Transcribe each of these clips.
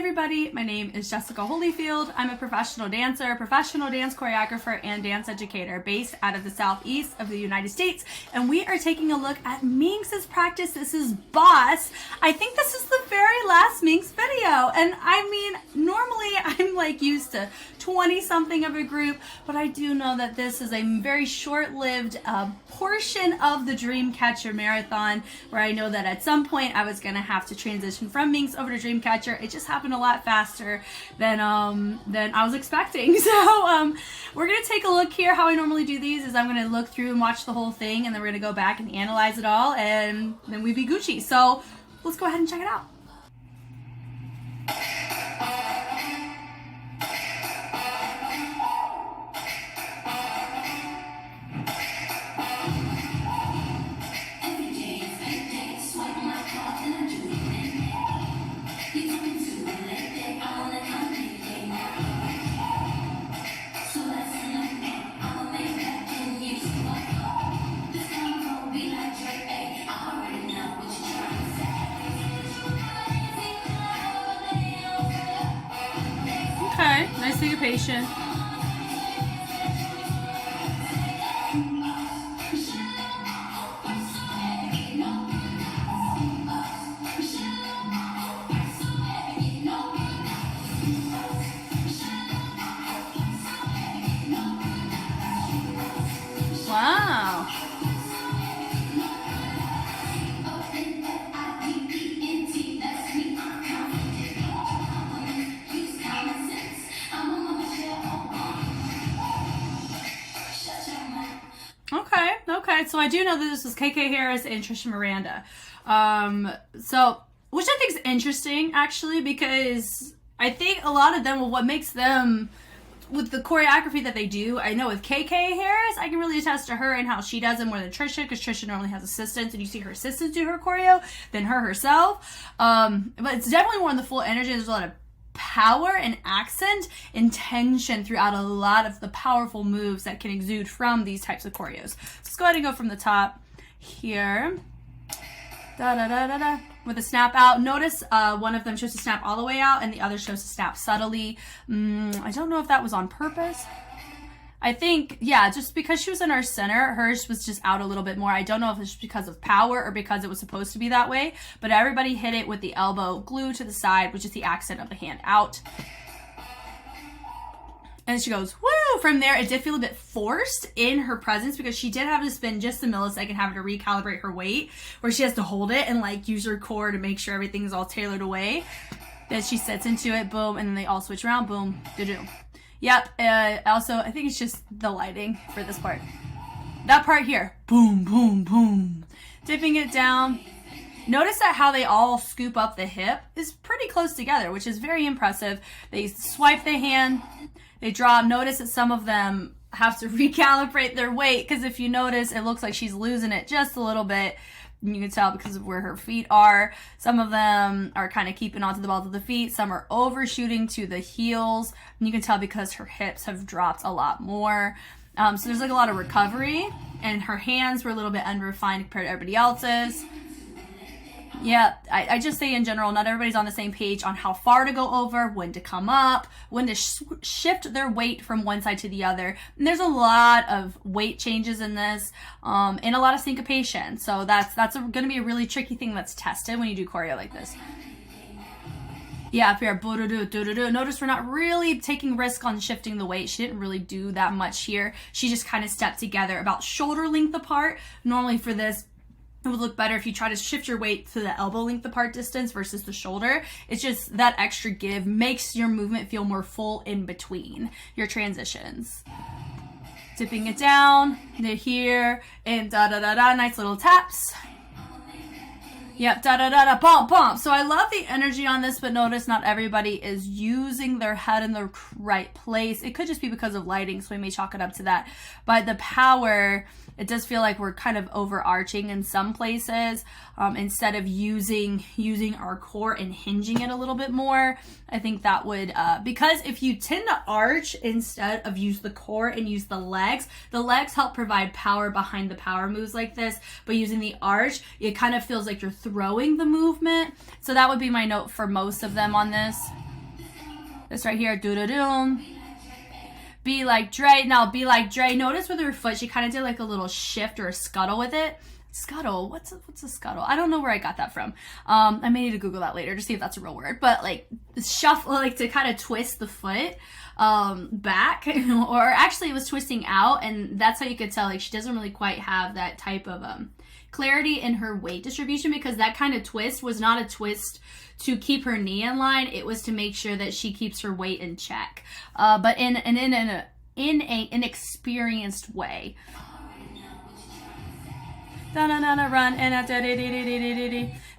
everybody, my name is Jessica Holyfield. I'm a professional dancer, professional dance choreographer, and dance educator based out of the southeast of the United States. And we are taking a look at MINX's practice. This is Boss. I think this is the very last MINX video. And I mean, normally I'm like used to 20 something of a group, but I do know that this is a very short-lived portion of the Dreamcatcher marathon, where I know that at some point I was gonna have to transition from MINX over to Dreamcatcher. It just happened a lot faster than I was expecting. So we're gonna take a look here. How I normally do these is I'm gonna look through and watch the whole thing, and then we're gonna go back and analyze it all, and then we be Gucci. So let's go ahead and check it out. Okay, nice syncopation. Wow. Okay, so I do know that this was KK Harris and Trisha Miranda. Which I think is interesting, actually, because I think a lot of them, what makes them, with the choreography that they do, I know with KK Harris, I can really attest to her and how she does it more than Trisha, because Trisha normally has assistants, and you see her assistants do her choreo than her herself. But it's definitely more in the full energy. There's a lot of power and accent and tension throughout a lot of the powerful moves that can exude from these types of choreos. So let's go ahead and go from the top here. Da da da da da. With a snap out. Notice one of them shows to snap all the way out and the other shows to snap subtly. I don't know if that was on purpose. I think, yeah, just because she was in our center, hers was just out a little bit more. I don't know if it's because of power or because it was supposed to be that way, but everybody hit it with the elbow glued to the side, which is the accent of the hand out. And she goes, woo! From there, it did feel a bit forced in her presence, because she did have to spend just a millisecond having to recalibrate her weight, where she has to hold it and like use her core to make sure everything's all tailored away. Then she sets into it, boom, and then they all switch around, boom, do-do. Yep, also, I think it's just the lighting for this part. That part here, boom, boom, boom. Dipping it down. Notice that how they all scoop up the hip is pretty close together, which is very impressive. They swipe the hand, they drop. Notice that some of them have to recalibrate their weight, because if you notice, it looks like she's losing it just a little bit. You can tell because of where her feet are. Some of them are kind of keeping onto the balls of the feet. Some are overshooting to the heels. And you can tell because her hips have dropped a lot more. So there's like a lot of recovery. And her hands were a little bit unrefined compared to everybody else's. Yeah, I just say in general, not everybody's on the same page on how far to go over, when to come up, when to shift their weight from one side to the other. And there's a lot of weight changes in this, and a lot of syncopation. So that's going to be a really tricky thing that's tested when you do choreo like this. Yeah, up here, notice we're not really taking risk on shifting the weight. She didn't really do that much here. She just kind of stepped together about shoulder length apart. Normally for this, it would look better if you try to shift your weight to the elbow length apart distance versus the shoulder. It's just that extra give makes your movement feel more full in between your transitions. Dipping it down to here, and da-da-da-da, nice little taps. Yep, da-da-da-da, bump, bump. So I love the energy on this, but notice not everybody is using their head in the right place. It could just be because of lighting, so we may chalk it up to that. But the power, it does feel like we're kind of overarching in some places, instead of using our core and hinging it a little bit more. I think that would, because if you tend to arch instead of use the core and use the legs help provide power behind the power moves like this, but using the arch, it kind of feels like you're throwing the movement. So that would be my note for most of them on this. This right here, doo-doo-doo. Be like Dre. Now, be like Dre. Notice with her foot, she kind of did like a little shift or a scuttle with it. Scuttle? What's a scuttle? I don't know where I got that from. I may need to Google that later to see if that's a real word. But like shuffle, like to kind of twist the foot back, or actually it was twisting out, and that's how you could tell like she doesn't really quite have that type of clarity in her weight distribution, because that kind of twist was not a twist to keep her knee in line. It was to make sure that she keeps her weight in check, but in an inexperienced way. Run and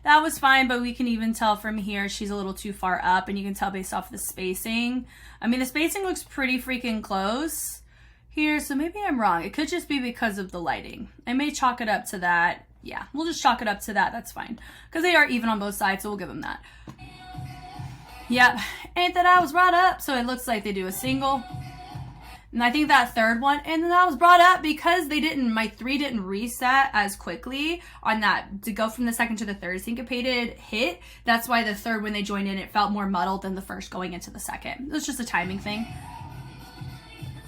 that was fine, but we can even tell from here she's a little too far up, and you can tell based off the spacing. I mean, the spacing looks pretty freaking close here, so maybe I'm wrong. It could just be because of the lighting. I may chalk it up to that. Yeah, we'll just chalk it up to that. That's fine, because they are even on both sides, so we'll give them that. Yep, ain't that I was brought up. So it looks like they do a single. And I think that third one, and then that was brought up because my 3 didn't reset as quickly on that to go from the second to the third syncopated hit. That's why the third, when they joined in, it felt more muddled than the first going into the second. It was just a timing thing.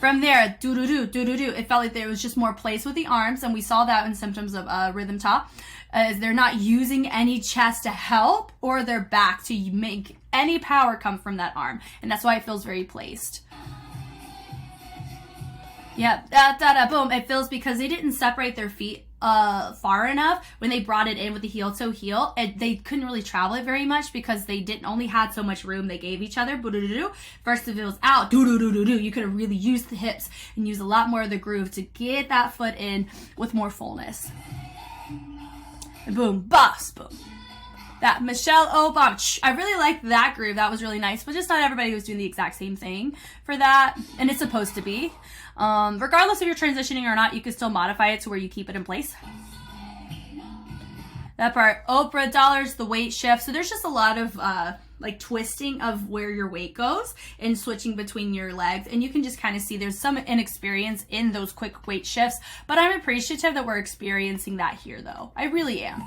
From there, do-do-do, do-do-do, it felt like there was just more place with the arms, and we saw that in symptoms of rhythm top, as they're not using any chest to help or their back to make any power come from that arm, and that's why it feels very placed. Yep, boom. It feels because they didn't separate their feet far enough when they brought it in with the heel toe heel. They couldn't really travel it very much because they only had so much room they gave each other. Versus if it was out, you could have really used the hips and used a lot more of the groove to get that foot in with more fullness. And boom, boss, boom. That Michelle Obama. I really liked that groove. That was really nice, but just not everybody was doing the exact same thing for that, and it's supposed to be. Regardless if you're transitioning or not, you can still modify it to where you keep it in place. That part, Oprah dollars, the weight shift. So there's just a lot of like twisting of where your weight goes and switching between your legs, and you can just kind of see there's some inexperience in those quick weight shifts, but I'm appreciative that we're experiencing that here though. I really am.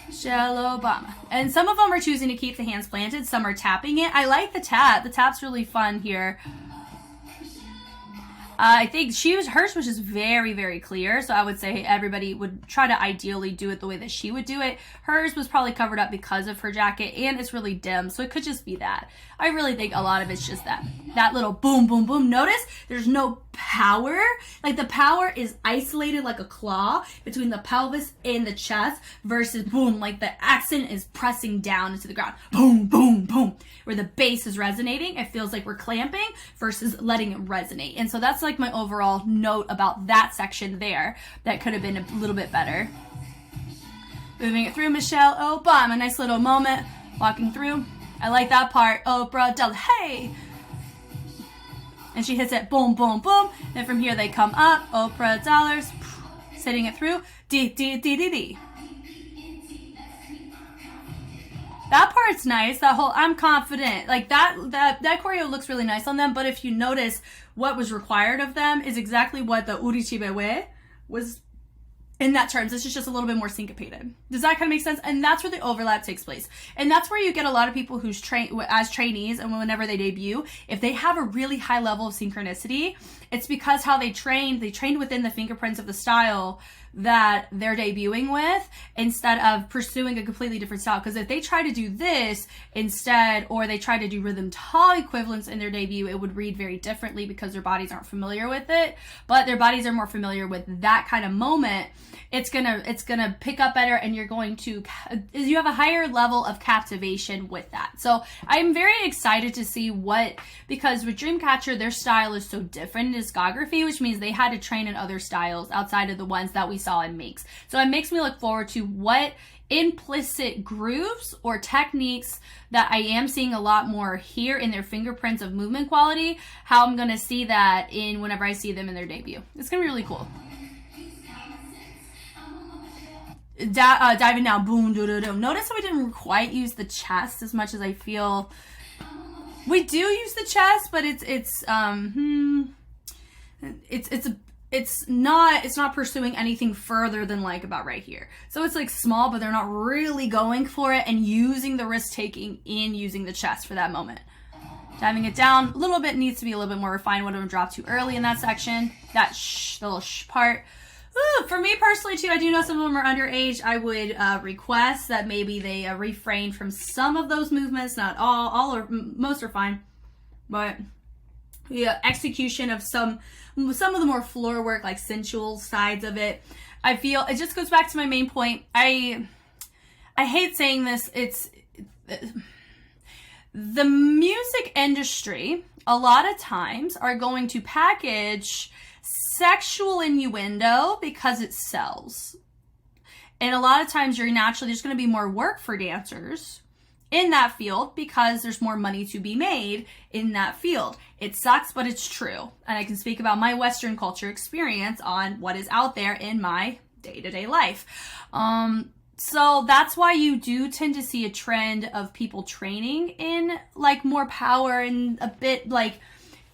Michelle Obama. And some of them are choosing to keep the hands planted, some are tapping it. I like the tap. The tap's really fun here. I think hers was just very, very clear. So I would say everybody would try to ideally do it the way that she would do it. Hers was probably covered up because of her jacket, and it's really dim. So it could just be that. I really think a lot of it's just that little boom, boom, boom. Notice there's no power. Like the power is isolated like a claw between the pelvis and the chest versus boom, like the accent is pressing down into the ground. Boom, boom, boom. Where the bass is resonating, it feels like we're clamping versus letting it resonate. And so that's like my overall note about that section there that could have been a little bit better. Moving it through, Michelle Obama. Nice little moment. Walking through. I like that part. Oprah, hey! And she hits it, boom, boom, boom. And from here they come up. Oprah dollars. Sitting it through. D, D, D, D, D. That part's nice. That whole I'm confident. Like that choreo looks really nice on them. But if you notice, what was required of them is exactly what the Urichibewe was in that terms. It's just a little bit more syncopated. Does that kind of make sense? And that's where the overlap takes place. And that's where you get a lot of people who's as trainees, and whenever they debut, if they have a really high level of synchronicity, it's because how they trained within the fingerprints of the style that they're debuting with instead of pursuing a completely different style. Because if they try to do this instead, or they try to do rhythm ta equivalents in their debut, it would read very differently because their bodies aren't familiar with it, but their bodies are more familiar with that kind of moment. It's gonna pick up better, and you have a higher level of captivation with that. So I'm very excited to see because with Dreamcatcher, their style is so different in discography, which means they had to train in other styles outside of the ones that we saw in MINX. So it makes me look forward to what implicit grooves or techniques that I am seeing a lot more here in their fingerprints of movement quality, how I'm going to see that in whenever I see them in their debut. It's going to be really cool. Diving down, boom, doo-doo-doo. Notice how we didn't quite use the chest as much as I feel we do use the chest, but it's not pursuing anything further than like about right here. So it's like small, but they're not really going for it and using the risk taking in using the chest for that moment. Diving it down a little bit needs to be a little bit more refined. Would have dropped too early in that section. That the little part. Ooh, for me personally too, I do know some of them are underage. I would request that maybe they refrain from some of those movements. Not all or most are fine, but yeah, execution of some of the more floor work, like sensual sides of it. I feel it just goes back to my main point. I hate saying this. It's the music industry a lot of times are going to package sexual innuendo because it sells. And a lot of times you're naturally, there's going to be more work for dancers in that field because there's more money to be made in that field. It sucks, but it's true. And I can speak about my Western culture experience on what is out there in my day-to-day life. So that's why you do tend to see a trend of people training in like more power and a bit like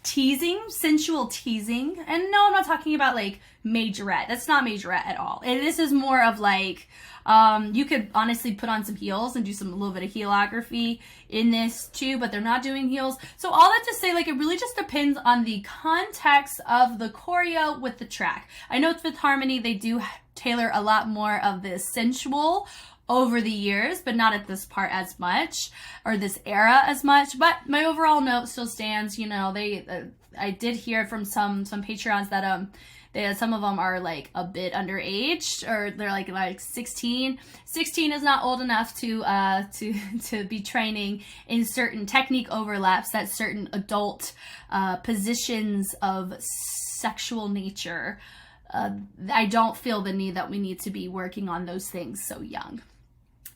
teasing, sensual teasing. And no, I'm not talking about like majorette. That's not majorette at all. And this is more of like, you could honestly put on some heels and do a little bit of heelography in this too, but they're not doing heels. So all that to say, like, it really just depends on the context of the choreo with the track. I know with Harmony, they do tailor a lot more of the sensual over the years, but not at this part as much, or this era as much. But my overall note still stands. You know, I did hear from some Patreons that some of them are like a bit underage, or they're like 16. 16 is not old enough to be training in certain technique overlaps, that certain adult positions of sexual nature. I don't feel the need that we need to be working on those things so young,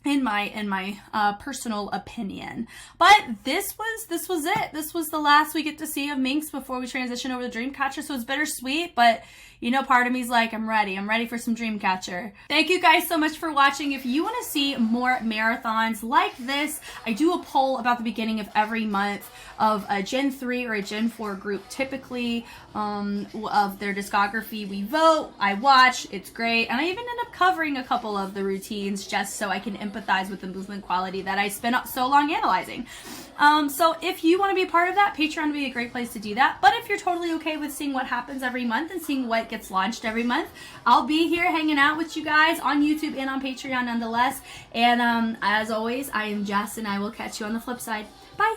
in my personal opinion. But this was it. This was the last we get to see of MINX before we transition over to Dreamcatcher. So it's bittersweet, but you know, part of me is like, I'm ready for some Dreamcatcher. Thank you guys so much for watching. If you want to see more marathons like this, I do a poll about the beginning of every month of a Gen 3 or a Gen 4 group, typically of their discography. We vote, I watch, it's great, and I even end up covering a couple of the routines just so I can empathize with the movement quality that I spent so long analyzing. So if you want to be a part of that, Patreon would be a great place to do that. But if you're totally okay with seeing what happens every month and seeing what gets launched every month, I'll be here hanging out with you guys on YouTube and on Patreon nonetheless. And as always, I am Jess, and I will catch you on the flip side. Bye!